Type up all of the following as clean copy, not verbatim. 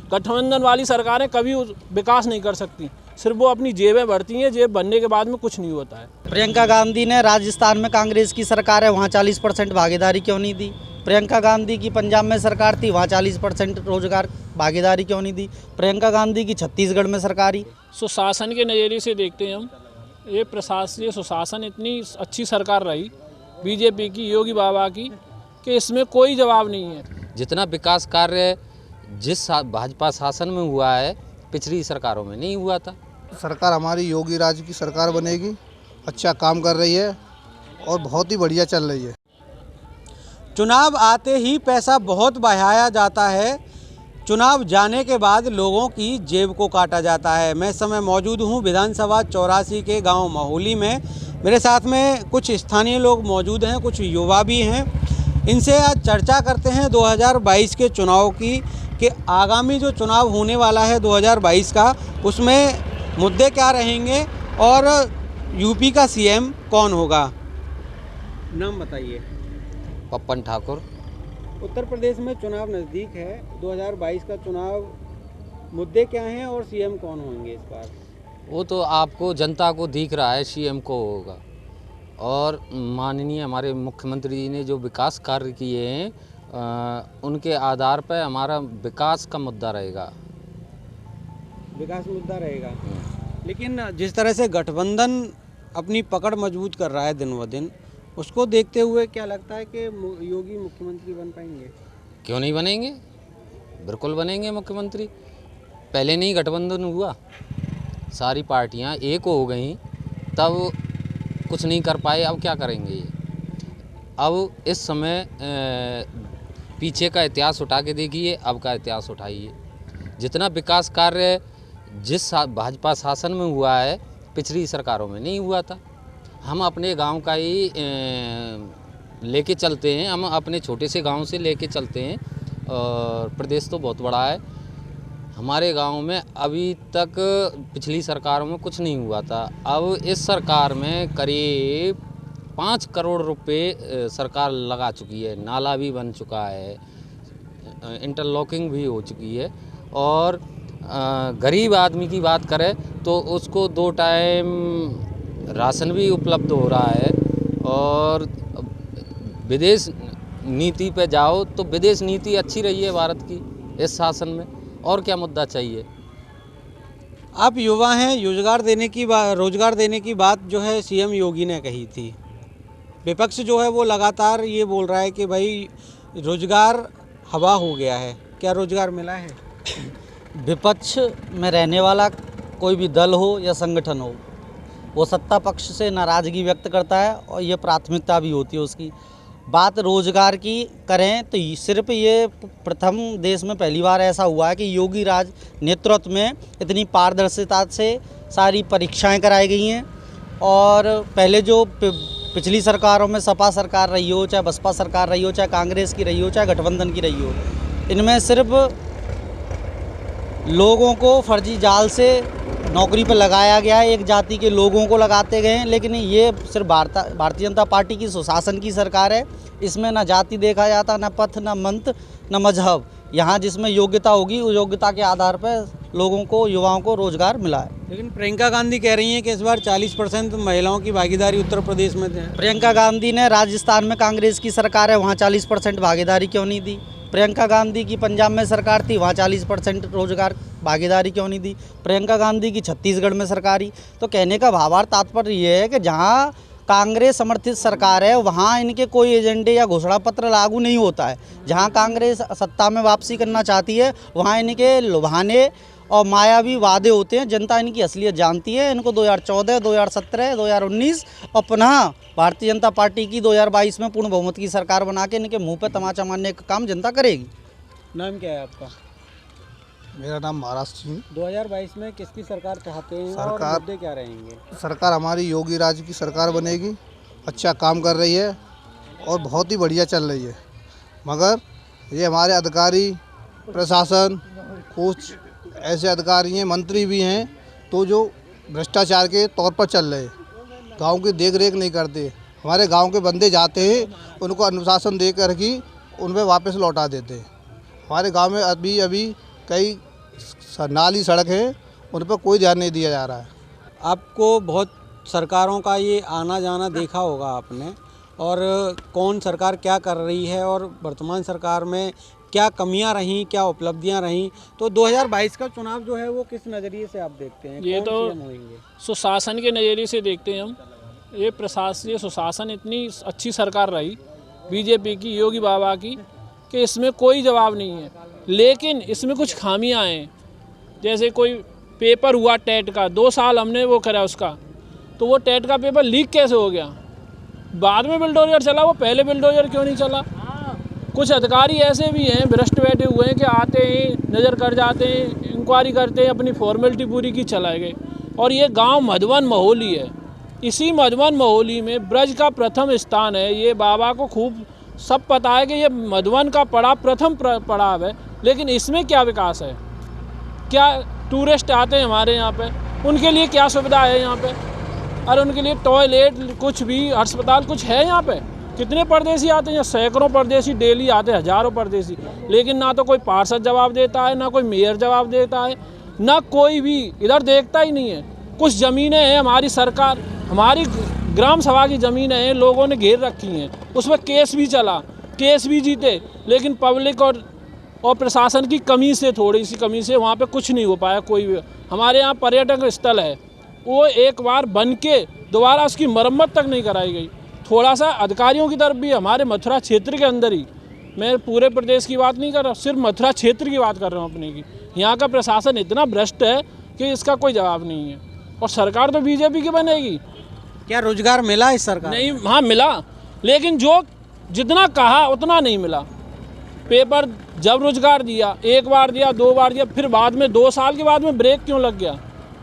गठबंधन वाली सरकारें कभी विकास नहीं कर सकती, सिर्फ वो अपनी जेबें भरती हैं, जेब भरने के बाद में कुछ नहीं होता है। प्रियंका गांधी ने राजस्थान में कांग्रेस की सरकार है, वहाँ 40% भागीदारी क्यों नहीं दी? प्रियंका गांधी की पंजाब में सरकार थी, वहाँ 40% रोजगार भागीदारी क्यों नहीं दी? प्रियंका गांधी की छत्तीसगढ़ में सरकारी। सुशासन के नज़रिए से देखते हैं हम, ये प्रशासनिक सुशासन इतनी अच्छी सरकार रही बीजेपी की, योगी बाबा की, कि इसमें कोई जवाब नहीं है। जितना विकास कार्य जिस भाजपा शासन में हुआ है पिछली सरकारों में नहीं हुआ था। सरकार हमारी योगी राज की सरकार बनेगी, अच्छा काम कर रही है और बहुत ही बढ़िया चल रही है। चुनाव आते ही पैसा बहुत बहाया जाता है, चुनाव जाने के बाद लोगों की जेब को काटा जाता है। मैं इस समय मौजूद हूँ विधानसभा 84 के गांव महोली में। मेरे साथ में कुछ स्थानीय लोग मौजूद हैं, कुछ युवा भी हैं। इनसे आज चर्चा करते हैं 2022 के चुनाव की, कि आगामी जो चुनाव होने वाला है 2022 का, उसमें मुद्दे क्या रहेंगे और यूपी का सीएम कौन होगा। नाम बताइए। पप्पन ठाकुर। उत्तर प्रदेश में चुनाव नज़दीक है, 2022 का चुनाव, मुद्दे क्या हैं और सीएम कौन होंगे इस बार? वो तो आपको जनता को दिख रहा है सीएम को होगा, और माननीय हमारे मुख्यमंत्री जी ने जो विकास कार्य किए हैं उनके आधार पर हमारा विकास का मुद्दा रहेगा। विकास मुद्दा रहेगा। लेकिन जिस तरह से गठबंधन अपनी पकड़ मजबूत कर रहा है दिन ब दिन, उसको देखते हुए क्या लगता है कि योगी मुख्यमंत्री बन पाएंगे? क्यों नहीं बनेंगे, बिल्कुल बनेंगे मुख्यमंत्री। पहले नहीं गठबंधन हुआ, सारी पार्टियां एक हो गई, तब कुछ नहीं कर पाए, अब क्या करेंगे ये? अब इस समय पीछे का इतिहास उठा के देखिए, अब का इतिहास उठाइए। जितना विकास कार्य जिस भाजपा शासन में हुआ है पिछली सरकारों में नहीं हुआ था। हम अपने गांव का ही लेके चलते हैं, हम अपने छोटे से गांव से लेके चलते हैं, और प्रदेश तो बहुत बड़ा है। हमारे गांव में अभी तक पिछली सरकारों में कुछ नहीं हुआ था। अब इस सरकार में करीब 5 करोड़ रुपए सरकार लगा चुकी है, नाला भी बन चुका है, इंटरलॉकिंग भी हो चुकी है, और गरीब आदमी की बात करें तो उसको 2 टाइम राशन भी उपलब्ध हो रहा है। और विदेश नीति पे जाओ तो विदेश नीति अच्छी रही है भारत की इस शासन में, और क्या मुद्दा चाहिए? आप युवा हैं, रोजगार देने की बात जो है सीएम योगी ने कही थी। विपक्ष जो है वो लगातार ये बोल रहा है कि भाई रोजगार हवा हो गया है। क्या रोजगार मिला है? विपक्ष में रहने वाला कोई भी दल हो या संगठन हो, वो सत्ता पक्ष से नाराज़गी व्यक्त करता है, और ये प्राथमिकता भी होती है उसकी। बात रोजगार की करें तो सिर्फ ये प्रथम देश में पहली बार ऐसा हुआ है कि योगी राज नेतृत्व में इतनी पारदर्शिता से सारी परीक्षाएं कराई गई हैं। और पहले जो पिछली सरकारों में सपा सरकार रही हो, चाहे बसपा सरकार रही हो, चाहे कांग्रेस की रही हो, चाहे गठबंधन की रही हो, इनमें सिर्फ लोगों को फर्जी जाल से नौकरी पर लगाया गया है, एक जाति के लोगों को लगाते गए हैं। लेकिन ये सिर्फ भारतीय जनता पार्टी की सुशासन की सरकार है। इसमें ना जाति देखा जाता, ना पथ, ना मंत, ना मजहब। यहाँ जिसमें योग्यता होगी उस योग्यता के आधार पर लोगों को, युवाओं को रोजगार मिला है। लेकिन प्रियंका गांधी कह रही हैं कि इस बार 40% महिलाओं की भागीदारी उत्तर प्रदेश में है। प्रियंका गांधी ने राजस्थान में कांग्रेस की सरकार है, वहाँ 40% भागीदारी क्यों नहीं दी? प्रियंका गांधी की पंजाब में सरकार थी, वहाँ 40% रोजगार भागीदारी क्यों नहीं दी? प्रियंका गांधी की छत्तीसगढ़ में सरकारी। तो कहने का भावार्थ तात्पर्य ये है कि जहाँ कांग्रेस समर्थित सरकार है वहाँ इनके कोई एजेंडे या घोषणा पत्र लागू नहीं होता है। जहाँ कांग्रेस सत्ता में वापसी करना चाहती है वहाँ इनके लुभाने और मायावी वादे होते हैं। जनता इनकी असलियत जानती है। इनको 2014, 2017, 2019 और पुनः भारतीय जनता पार्टी की 2022 में पूर्ण बहुमत की सरकार बना के इनके मुंह पर तमाचा मारने का काम जनता करेगी। नाम क्या है आपका? मेरा नाम महाराष्ट्र सिंह। 2022 में किसकी सरकार चाहते हैं और मुद्दे क्या रहेंगे? सरकार हमारी योगी राज की सरकार बनेगी, अच्छा काम कर रही है और बहुत ही बढ़िया चल रही है। मगर ये हमारे अधिकारी, प्रशासन, कुछ ऐसे अधिकारी हैं, मंत्री भी हैं, तो जो भ्रष्टाचार के तौर पर चल रहे, गांव की देख रेख नहीं करते। हमारे गांव के बंदे जाते हैं, उनको अनुशासन देकर ही उन पर वापस लौटा देते हैं। हमारे गांव में अभी कई नाली सड़क है उन पर कोई ध्यान नहीं दिया जा रहा है। आपको बहुत सरकारों का ये आना जाना देखा होगा आपने, और कौन सरकार क्या कर रही है और वर्तमान सरकार में क्या कमियां रहीं, क्या उपलब्धियां रहीं, तो 2022 का चुनाव जो है वो किस नज़रिए से आप देखते हैं? ये कौन तो सीएम होंगे? सुशासन के नज़रिए से देखते हैं हम। ये प्रशासनीय सुशासन इतनी अच्छी सरकार रही बीजेपी की, योगी बाबा की, कि इसमें कोई जवाब नहीं है। लेकिन इसमें कुछ खामियां हैं। जैसे कोई पेपर हुआ टेट का, 2 साल हमने वो करा उसका, तो वो टेट का पेपर लीक कैसे हो गया? बाद में बिल्डोजर चला, वो पहले बिल्डोजर क्यों नहीं चला? कुछ अधिकारी ऐसे भी हैं भ्रष्ट बैठे हुए हैं कि आते हैं, नज़र कर जाते हैं, इंक्वायरी करते हैं, अपनी फॉर्मेलिटी पूरी की चलाए गए। और ये गांव मधुबन महोली है। इसी मधुबन महोली में ब्रज का प्रथम स्थान है। ये बाबा को खूब सब पता है कि ये मधुबन का पड़ाव प्रथम पड़ाव है, लेकिन इसमें क्या विकास है? क्या टूरिस्ट आते हैं हमारे यहाँ पे, उनके लिए क्या सुविधा है यहाँ पे? और उनके लिए टॉयलेट, कुछ भी अस्पताल कुछ है यहाँ पे? कितने परदेसी आते हैं? सैकड़ों परदेसी डेली आते हैं, हज़ारों परदेसी, लेकिन ना तो कोई पार्षद जवाब देता है, ना कोई मेयर जवाब देता है, ना कोई भी इधर देखता ही नहीं है। कुछ ज़मीनें हैं हमारी सरकार, हमारी ग्राम सभा की ज़मीनें हैं, लोगों ने घेर रखी हैं, उस पर केस भी चला, केस भी जीते, लेकिन पब्लिक और प्रशासन की कमी से, थोड़ी सी कमी से वहाँ पे कुछ नहीं हो पाया। कोई भी हमारे यहाँ पर्यटक स्थल है, वो एक बार बन के दोबारा उसकी मरम्मत तक नहीं कराई गई। थोड़ा सा अधिकारियों की तरफ भी, हमारे मथुरा क्षेत्र के अंदर ही, मैं पूरे प्रदेश की बात नहीं कर रहा, सिर्फ मथुरा क्षेत्र की बात कर रहा हूँ अपने की, यहाँ का प्रशासन इतना भ्रष्ट है कि इसका कोई जवाब नहीं है। और सरकार तो बीजेपी की बनेगी। क्या रोजगार मिला इस सरकार? नहीं, हाँ मिला, लेकिन जो जितना कहा उतना नहीं मिला। पेपर जब रोजगार दिया, 1 बार दिया, 2 बार दिया, फिर बाद में 2 साल के बाद में ब्रेक क्यों लग गया?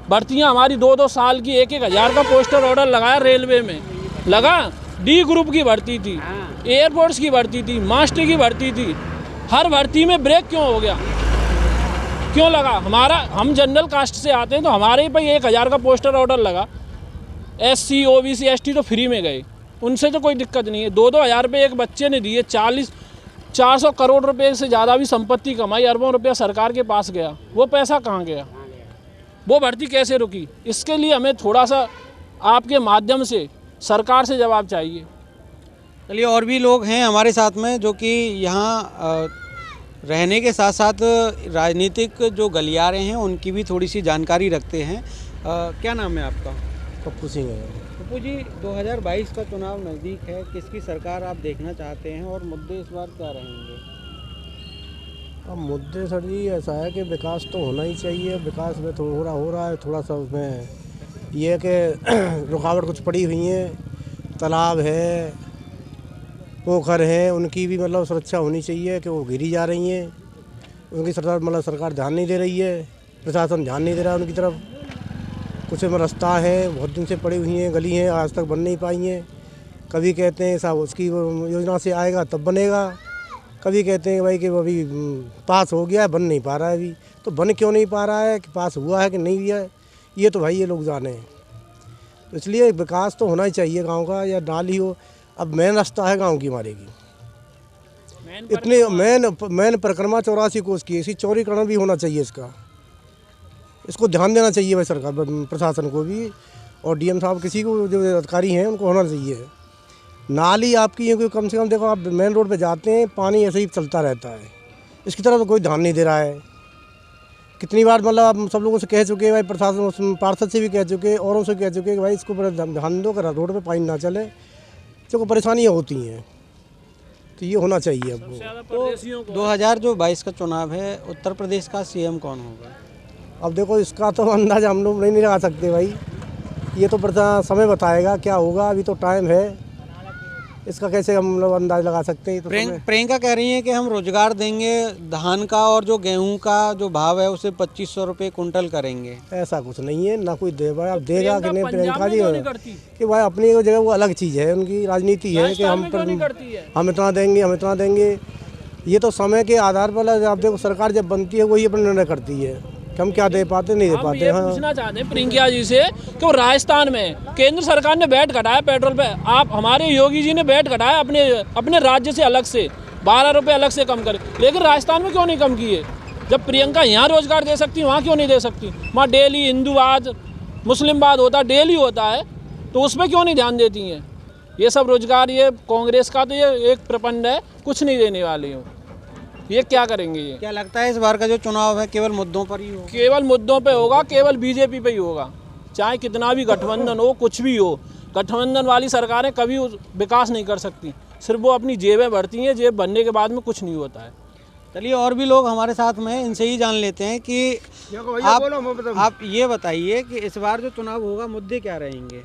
भर्तियां हमारी 2-2 साल की, 1-1 हज़ार का पोस्टर ऑर्डर लगाया रेलवे में, लगा। डी ग्रुप की भर्ती थी, एयरफोर्स की भर्ती थी, मास्टर की भर्ती थी, हर भर्ती में ब्रेक क्यों हो गया? क्यों लगा? हम जनरल कास्ट से आते हैं तो हमारे ही पे 1,000 का पोस्टर ऑर्डर लगा। SC, OBC, ST तो फ्री में गए, उनसे तो कोई दिक्कत नहीं है। 2-2 हज़ार रुपये एक बच्चे ने दिए, 400 करोड़ रुपए से ज़्यादा भी संपत्ति कमाई, अरबों रुपया सरकार के पास गया, वो पैसा कहाँ गया? वो भर्ती कैसे रुकी? इसके लिए हमें थोड़ा सा आपके माध्यम से सरकार से जवाब चाहिए। चलिए, और भी लोग हैं हमारे साथ में जो कि यहाँ रहने के साथ साथ राजनीतिक जो गलियारे हैं उनकी भी थोड़ी सी जानकारी रखते हैं। क्या नाम है आपका? पप्पू सिंह है। पप्पू जी, 2022 का चुनाव नज़दीक है, किसकी सरकार आप देखना चाहते हैं और मुद्दे इस बार क्या रहेंगे? अब मुद्दे सर जी ऐसा है कि विकास तो होना ही चाहिए। विकास में थोड़ा हो रहा है, थोड़ा सा उसमें ये है कि रुकावट कुछ पड़ी हुई हैं। तालाब है, पोखर हैं, उनकी भी मतलब सुरक्षा होनी चाहिए कि वो गिरी जा रही हैं। उनकी सरकार ध्यान नहीं दे रही है, प्रशासन ध्यान नहीं दे रहा है उनकी तरफ। कुछ रास्ता है, बहुत दिन से पड़ी हुई हैं, गली हैं, आज तक बन नहीं पाई हैं। कभी कहते हैं साहब उसकी योजना से आएगा तब बनेगा, कभी कहते हैं भाई कि वो अभी पास हो गया है, बन नहीं पा रहा है। अभी तो बन क्यों नहीं पा रहा है, कि पास हुआ है कि नहीं हुआ है, ये तो भाई ये लोग जाने हैं। तो इसलिए विकास तो होना ही चाहिए गांव का, या नाली हो। अब मेन रास्ता है गांव की हमारे की, इतनी मेन परिक्रमा 84 कोस की, इसी चौड़ीकरण भी होना चाहिए। इसको ध्यान देना चाहिए भाई सरकार, प्रशासन को भी, और DM साहब किसी को जो अधिकारी हैं उनको होना चाहिए। नाली आपकी है, कम से कम देखो आप मेन रोड पे जाते हैं, पानी ऐसे ही चलता रहता है, इसकी तरफ कोई ध्यान नहीं दे रहा है। कितनी बार मतलब आप सब लोगों से कह चुके हैं भाई, प्रशासन पार्षद से भी कह चुके, औरों से कह चुके कि भाई इसको ध्यान दो, कर रोड पे पानी ना चले, जो परेशानियाँ होती हैं। तो ये होना चाहिए अब। तो 2022 का चुनाव है, उत्तर प्रदेश का CM कौन होगा? अब देखो इसका तो अंदाज़ा हम लोग नहीं लगा सकते भाई, ये तो समय बताएगा क्या होगा। अभी तो टाइम है, इसका कैसे हम लोग अंदाज लगा सकते हैं? तो प्रियंका कह रही है कि हम रोजगार देंगे, धान का और जो गेहूं का जो भाव है उसे 2500 रुपये कुंटल करेंगे। ऐसा कुछ नहीं है, ना कोई देगा कि नहीं। प्रियंका जी कि भाई अपनी जगह वो अलग चीज़ है, उनकी राजनीति है कि हम इतना देंगे, हम इतना देंगे। ये तो समय के आधार पर आप देखो, सरकार जब बनती है वही अपना निर्णय करती है कि हम क्या दे पाते नहीं दे पाते। हम पूछना चाहते हैं प्रियंका जी से कि वो राजस्थान में केंद्र सरकार ने वैट घटाया पेट्रोल पे, आप हमारे योगी जी ने वैट घटाया अपने राज्य से अलग से 12 रुपये अलग से कम करे, लेकिन राजस्थान में क्यों नहीं कम किए? जब प्रियंका यहाँ रोजगार दे सकती वहाँ क्यों नहीं दे सकती? वहाँ डेली हिंदूवाद मुस्लिमवाद होता है, डेली होता है, तो उसमें क्यों नहीं ध्यान देती हैं? ये सब रोजगार, ये कांग्रेस का तो ये एक प्रपंड है, कुछ नहीं देने वाली हूँ। ये क्या करेंगे? ये क्या लगता है इस बार का जो चुनाव है केवल मुद्दों पर ही होगा? केवल मुद्दों पे होगा, केवल बीजेपी पे ही होगा। चाहे कितना भी गठबंधन हो, कुछ भी हो, गठबंधन वाली सरकारें कभी विकास नहीं कर सकती, सिर्फ वो अपनी जेबें भरती हैं, जेब भरने के बाद में कुछ नहीं होता है। चलिए और भी लोग हमारे साथ में हैं, इनसे ही जान लेते हैं कि आप ये बताइए कि इस बार जो चुनाव होगा मुद्दे क्या रहेंगे?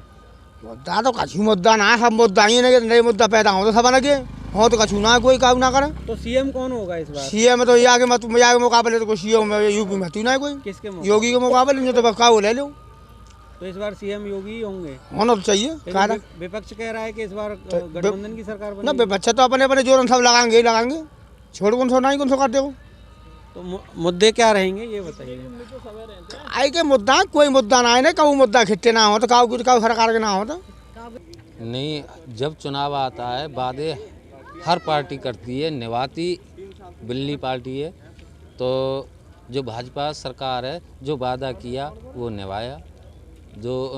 मुद्दा तो कछु मुद्दा ना है, सब मुद्दा ही नहीं, नए मुद्दा पैदा हो तो सब अलग हो, तो कछु ना कोई काम ना करे। तो सीएम कौन होगा इस बार? सीएम तो आगे मुकाबले तो कोई सीएम में यूपी में तू ना कोई किसके मुकाबले? योगी के मुकाबले नहीं तो बका वो ले लो, तो इस बार सीएम योगी ही होंगे? होना तो चाहिए। लेकिन विपक्ष कह रहा है कि इस बार गठबंधन की सरकार ना बनेगी। बच्चे तो अपने अपने जोर सब लगाएंगे, छोड़ कौन सो नहीं कौन सो करते हो। तो मुद्दे क्या रहेंगे ये बताइए। आई के मुद्दा कोई मुद्दा ना है ना, कहूँ मुद्दा खिट्टे ना हो तो काऊ सरकार के ना हो तो नहीं, जब चुनाव आता है वादे हर पार्टी करती है, निभाती बिल्ली पार्टी है। तो जो भाजपा सरकार है, जो वादा किया वो निभाया। जो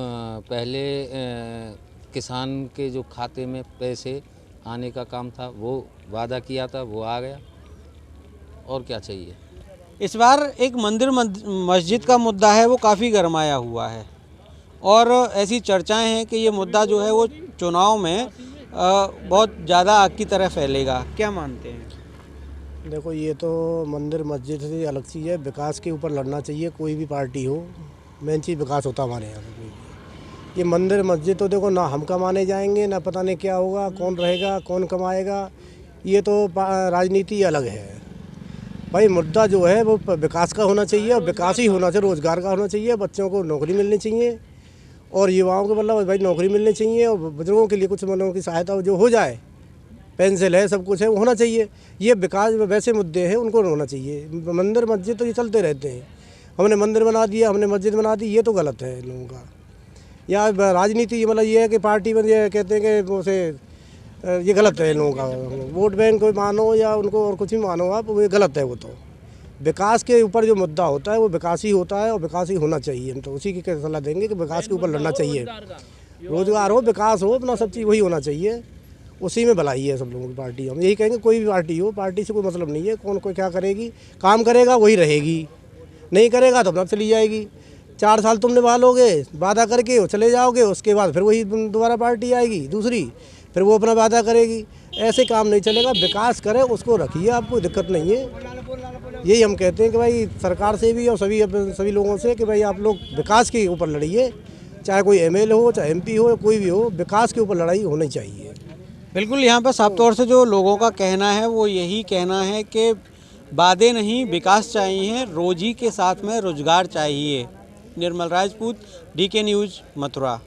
पहले किसान के जो खाते में पैसे आने का काम था, वो वादा किया था, वो आ गया। और क्या चाहिए? इस बार एक मंदिर मस्जिद का मुद्दा है, वो काफ़ी गरमाया हुआ है और ऐसी चर्चाएं हैं कि ये मुद्दा जो है वो चुनाव में बहुत ज़्यादा आग की तरह फैलेगा। क्या मानते हैं? देखो, ये तो मंदिर मस्जिद से अलग चीज़ है, विकास के ऊपर लड़ना चाहिए कोई भी पार्टी हो। मेन चीज़ विकास होता हमारे यहाँ पे। कोई भी ये मंदिर मस्जिद तो देखो ना हम कमाने जाएंगे, ना पता नहीं क्या होगा, कौन रहेगा कौन कमाएगा, ये तो राजनीति अलग है। भाई मुद्दा जो है वो विकास का होना चाहिए और विकास ही होना चाहिए, रोज़गार का होना चाहिए, बच्चों को नौकरी मिलनी चाहिए और युवाओं को मतलब भाई नौकरी मिलनी चाहिए और बुजुर्गों के लिए कुछ मतलब की सहायता जो हो जाए, पेंशन है, सब कुछ है, वो होना चाहिए। ये विकास वैसे मुद्दे हैं, उनको होना चाहिए। मंदिर मस्जिद तो ये चलते रहते हैं, हमने मंदिर बना दिया, हमने मस्जिद बना दी, ये तो गलत है लोगों का। या राजनीति मतलब ये है कि पार्टी में ये कहते हैं कि उसे ये गलत है लोगों का, वोट बैंक को मानो या उनको और कुछ भी मानो आप, वो ये गलत है। वो तो विकास के ऊपर जो मुद्दा होता है वो विकास ही होता है और विकास ही होना चाहिए। हम तो उसी की सलाह देंगे कि विकास के ऊपर लड़ना चाहिए। रोजगार हो, विकास हो, अपना सब चीज़ वही होना चाहिए, उसी में भलाई है सब लोगों की पार्टी। हम यही कहेंगे कोई भी पार्टी हो, पार्टी से कोई मतलब नहीं है, कौन कोई क्या करेगी, काम करेगा वही रहेगी, नहीं करेगा तो अपना चली जाएगी। 4 साल तुम निभा लोगे वादा करके, वो चले जाओगे, उसके बाद फिर वही दोबारा पार्टी आएगी दूसरी, फिर वो अपना वादा करेगी। ऐसे काम नहीं चलेगा, विकास करे उसको रखिए, आपको दिक्कत नहीं है। यही हम कहते हैं कि भाई सरकार से भी और सभी लोगों से कि भाई आप लोग विकास के ऊपर लड़िए, चाहे कोई एमएलए हो, चाहे एमपी हो, कोई भी हो, विकास के ऊपर लड़ाई होनी चाहिए। बिल्कुल, यहाँ पर साफ तौर से जो लोगों का कहना है वो यही कहना है कि वादे नहीं, विकास चाहिए, रोजी के साथ में रोजगार चाहिए। निर्मल राजपूत, DK न्यूज़, मथुरा।